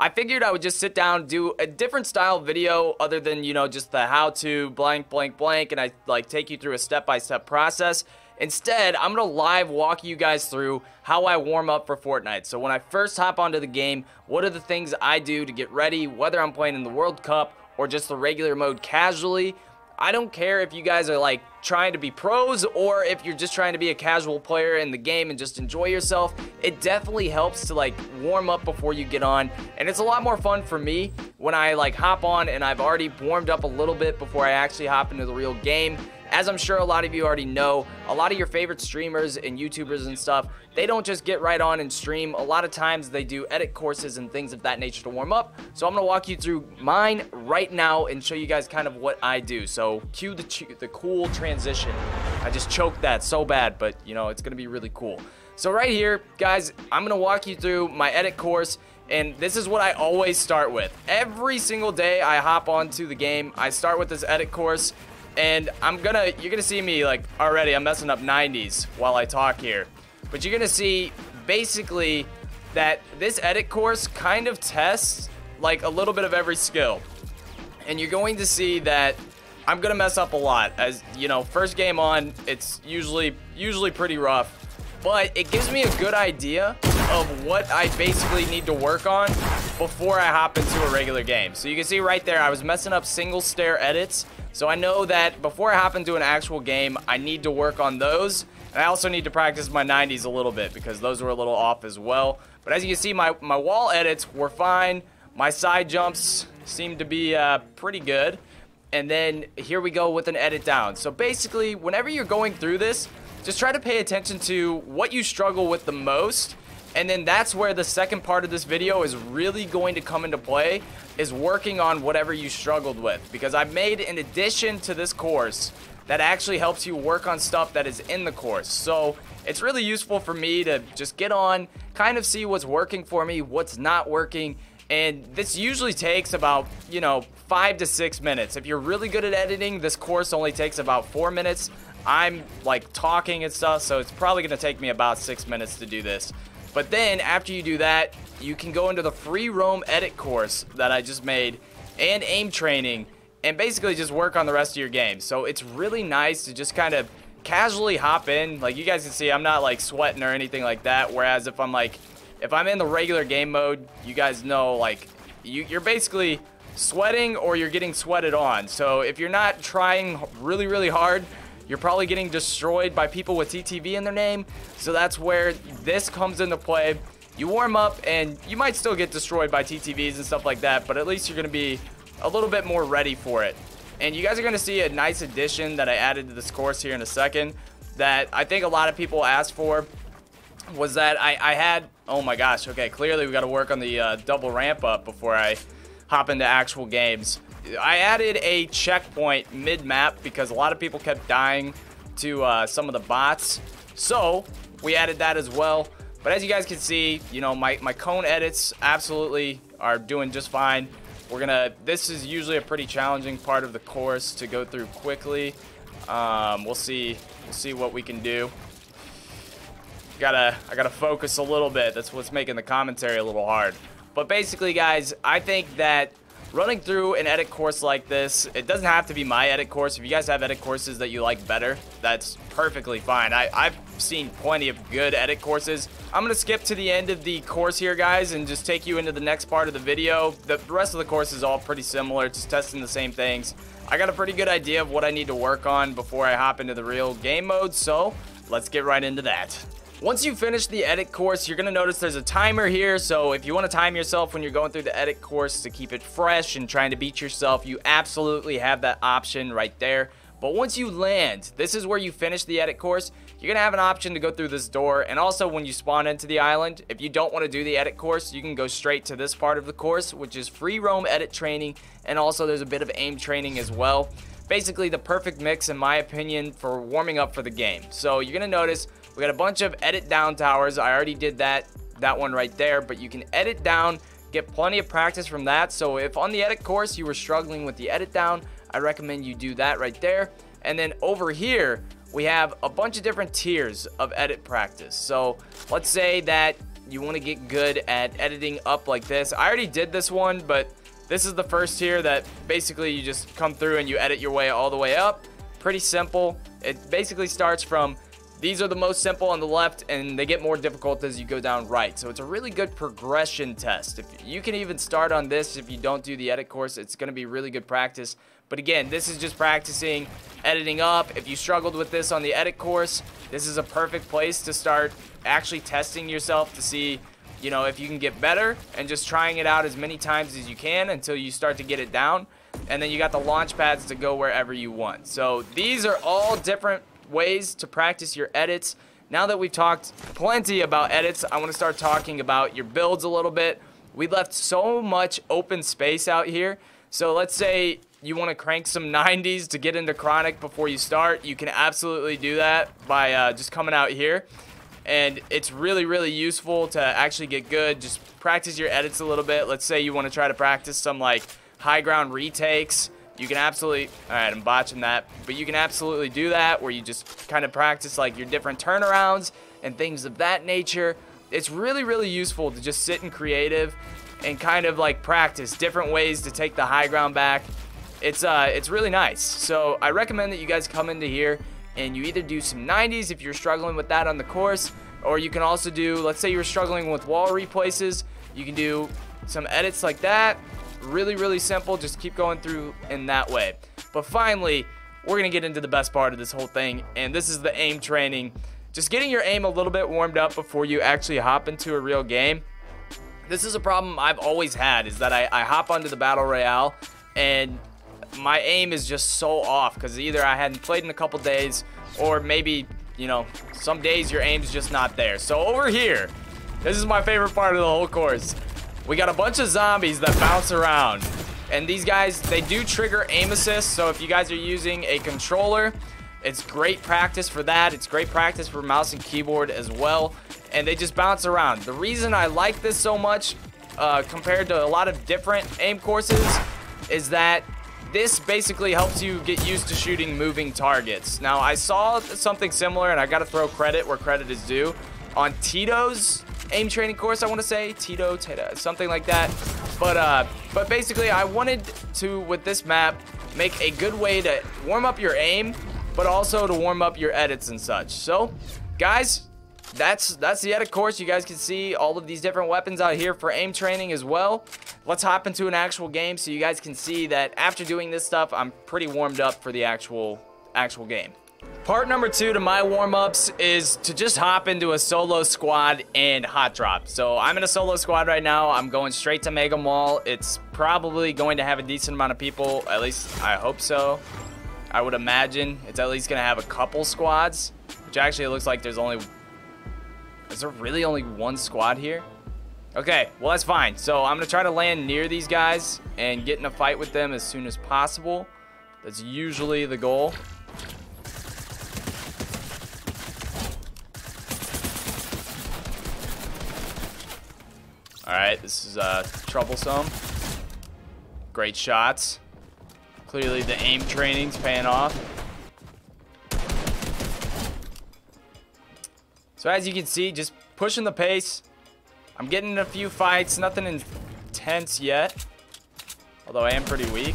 I figured I would just sit down, do a different style video other than, you know, just the how to blank, blank, blank, and I like take you through a step-by-step process. Instead, I'm going to live walk you guys through how I warm up for Fortnite. So when I first hop onto the game, what are the things I do to get ready, whether I'm playing in the World Cup or just the regular mode casually. I don't care if you guys are like trying to be pros or if you're just trying to be a casual player in the game and just enjoy yourself. It definitely helps to like warm up before you get on, and it's a lot more fun for me when I like hop on and I've already warmed up a little bit before I actually hop into the real game. As I'm sure a lot of you already know, a lot of your favorite streamers and YouTubers and stuff, they don't just get right on and stream. A lot of times they do edit courses and things of that nature to warm up. So I'm going to walk you through mine right now and show you guys kind of what I do. So cue the cool transition. I just choked that so bad, but you know, it's going to be really cool. So right here, guys, I'm going to walk you through my edit course. And this is what I always start with. Every single day I hop onto the game, I start with this edit course. And you're gonna see me like already, I'm messing up 90s while I talk here. But you're gonna see basically that this edit course kind of tests like a little bit of every skill. And you're going to see that I'm gonna mess up a lot. As you know, first game on, it's usually pretty rough. But it gives me a good idea of what I basically need to work on before I hop into a regular game. So you can see right there, I was messing up single stair edits. So I know that before I hop into an actual game, I need to work on those. And I also need to practice my 90s a little bit because those were a little off as well. But as you can see, my wall edits were fine. My side jumps seem to be pretty good. And then here we go with an edit down. So basically, whenever you're going through this, just try to pay attention to what you struggle with the most. And then that's where the second part of this video is really going to come into play, is working on whatever you struggled with. Because I've made an addition to this course that actually helps you work on stuff that is in the course. So it's really useful for me to just get on, kind of see what's working for me, what's not working. And this usually takes about, you know, 5 to 6 minutes. If you're really good at editing, this course only takes about 4 minutes. I'm like talking and stuff, so it's probably going to take me about 6 minutes to do this. But then after you do that, you can go into the free roam edit course that I just made and aim training and basically just work on the rest of your game. So it's really nice to just kind of casually hop in. Like you guys can see, I'm not like sweating or anything like that. Whereas if I'm in the regular game mode, you guys know like you're basically sweating or you're getting sweated on. So if you're not trying really, really hard, you're probably getting destroyed by people with TTV in their name. So that's where this comes into play. You warm up and you might still get destroyed by TTVs and stuff like that, but at least you're going to be a little bit more ready for it. And you guys are going to see a nice addition that I added to this course here in a second that I think a lot of people asked for, was that I had, oh my gosh, okay, clearly we got to work on the double ramp up before I hop into actual games. I added a checkpoint mid-map because a lot of people kept dying to some of the bots. So we added that as well. But as you guys can see, you know, my cone edits absolutely are doing just fine. This is usually a pretty challenging part of the course to go through quickly. We'll see what we can do. I gotta focus a little bit. That's what's making the commentary a little hard. But basically, guys, I think that running through an edit course like this, it doesn't have to be my edit course. If you guys have edit courses that you like better, that's perfectly fine. I've seen plenty of good edit courses. I'm going to skip to the end of the course here, guys, and just take you into the next part of the video. The rest of the course is all pretty similar, just testing the same things. I got a pretty good idea of what I need to work on before I hop into the real game mode, so let's get right into that. Once you finish the edit course, you're going to notice there's a timer here. So if you want to time yourself when you're going through the edit course to keep it fresh and trying to beat yourself, you absolutely have that option right there. But once you land, this is where you finish the edit course. You're going to have an option to go through this door. And also when you spawn into the island, if you don't want to do the edit course, you can go straight to this part of the course, which is free roam edit training. And also there's a bit of aim training as well. Basically the perfect mix, in my opinion, for warming up for the game. So you're going to notice we got a bunch of edit down towers. I already did that one right there, but you can edit down, get plenty of practice from that. So if on the edit course you were struggling with the edit down, I recommend you do that right there. And then over here, we have a bunch of different tiers of edit practice. So let's say that you want to get good at editing up like this. I already did this one, but this is the first here that basically you just come through and you edit your way all the way up. Pretty simple. It basically starts from, these are the most simple on the left, and they get more difficult as you go down right. So it's a really good progression test. If you can even start on this, if you don't do the edit course, it's going to be really good practice. But again, this is just practicing editing up. If you struggled with this on the edit course, this is a perfect place to start actually testing yourself to see, you know, if you can get better, and just trying it out as many times as you can until you start to get it down. And then you got the launch pads to go wherever you want. So these are all different ways to practice your edits. Now that we've talked plenty about edits, I want to start talking about your builds a little bit. We left so much open space out here. So let's say you want to crank some 90s to get into Chronic before you start. You can absolutely do that by just coming out here. And it's really, really useful to actually get good. Just practice your edits a little bit. Let's say you want to try to practice some like high ground retakes. You can absolutely, all right, I'm botching that, but you can absolutely do that where you just kind of practice like your different turnarounds and things of that nature. It's really, really useful to just sit in creative and kind of like practice different ways to take the high ground back. It's really nice. So I recommend that you guys come into here and you either do some 90s if you're struggling with that on the course, or you can also do, let's say you're struggling with wall replaces, you can do some edits like that. Really, really simple. Just keep going through in that way. But finally, we're going to get into the best part of this whole thing, and this is the aim training. Just getting your aim a little bit warmed up before you actually hop into a real game. This is a problem I've always had, is that I hop onto the Battle Royale, and my aim is just so off, because either I hadn't played in a couple days, or maybe, you know, some days your aim's just not there. So over here, this is my favorite part of the whole course. We got a bunch of zombies that bounce around, and these guys, they do trigger aim assist. So if you guys are using a controller, it's great practice for that. It's great practice for mouse and keyboard as well, and they just bounce around. The reason I like this so much compared to a lot of different aim courses is that this basically helps you get used to shooting moving targets. Now, I saw something similar, and I got to throw credit where credit is due, on Tito's aim training course. I want to say Tito, something like that. But basically, I wanted to, with this map, make a good way to warm up your aim, but also to warm up your edits and such. So, guys, that's the edit course. You guys can see all of these different weapons out here for aim training as well. Let's hop into an actual game so you guys can see that after doing this stuff, I'm pretty warmed up for the actual game. Part number 2 to my warm-ups is to just hop into a solo squad and hot drop. So I'm in a solo squad right now. I'm going straight to Mega Mall. It's probably going to have a decent amount of people. At least I hope so. I would imagine it's at least going to have a couple squads, which actually it looks like there's only... Is there really only one squad here? Okay, well, that's fine. So I'm going to try to land near these guys and get in a fight with them as soon as possible. That's usually the goal. Alright, this is troublesome. Great shots. Clearly the aim training's paying off. So as you can see, just pushing the pace. I'm getting in a few fights, nothing intense yet. Although I am pretty weak.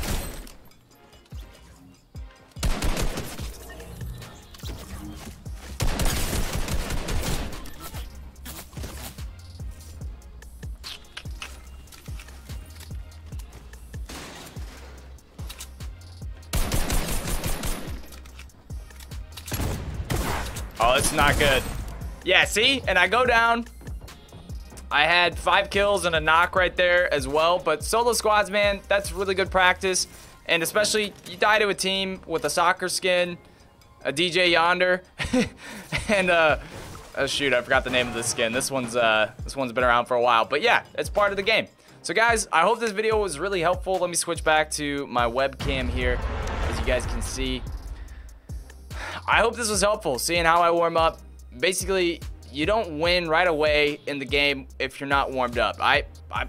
Oh, it's not good. Yeah, see? And I go down. I had 5 kills and a knock right there as well. But solo squads, man, that's really good practice. And especially, you die to a team with a soccer skin, a DJ Yonder, and oh shoot, I forgot the name of the skin. This one's been around for a while. But yeah, it's part of the game. So guys, I hope this video was really helpful. Let me switch back to my webcam here, as you guys can see. I hope this was helpful, seeing how I warm up. Basically, you don't win right away in the game if you're not warmed up. I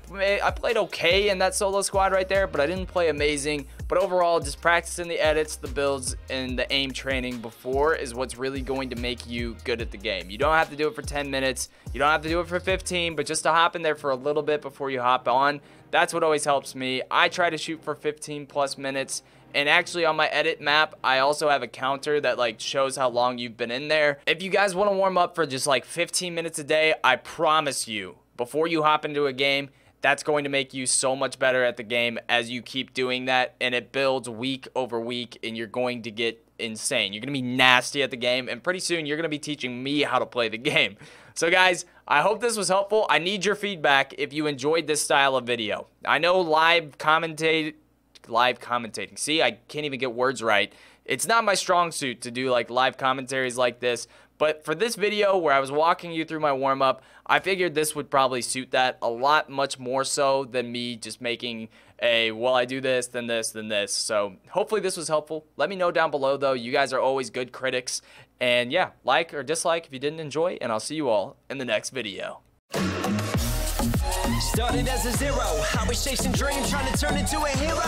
played okay in that solo squad right there, but I didn't play amazing. But overall, just practicing the edits, the builds, and the aim training before is what's really going to make you good at the game. You don't have to do it for 10 minutes. You don't have to do it for 15, but just to hop in there for a little bit before you hop on, that's what always helps me. I try to shoot for 15 plus minutes. And actually on my edit map, I also have a counter that like shows how long you've been in there. If you guys want to warm up for just like 15 minutes a day, I promise you, before you hop into a game, that's going to make you so much better at the game as you keep doing that, and it builds week over week, and you're going to get insane. You're going to be nasty at the game, and pretty soon you're going to be teaching me how to play the game. So guys, I hope this was helpful. I need your feedback if you enjoyed this style of video. I know live commentating. See, I can't even get words right. It's not my strong suit to do like live commentaries like this, but for this video where I was walking you through my warm-up, I figured this would probably suit that a lot much more so than me just making a, well, I do this, then this, then this. So hopefully this was helpful. Let me know down below though. You guys are always good critics. And yeah, like or dislike if you didn't enjoy, and I'll see you all in the next video. Started as a zero, I was chasing dreams, trying to turn into a hero.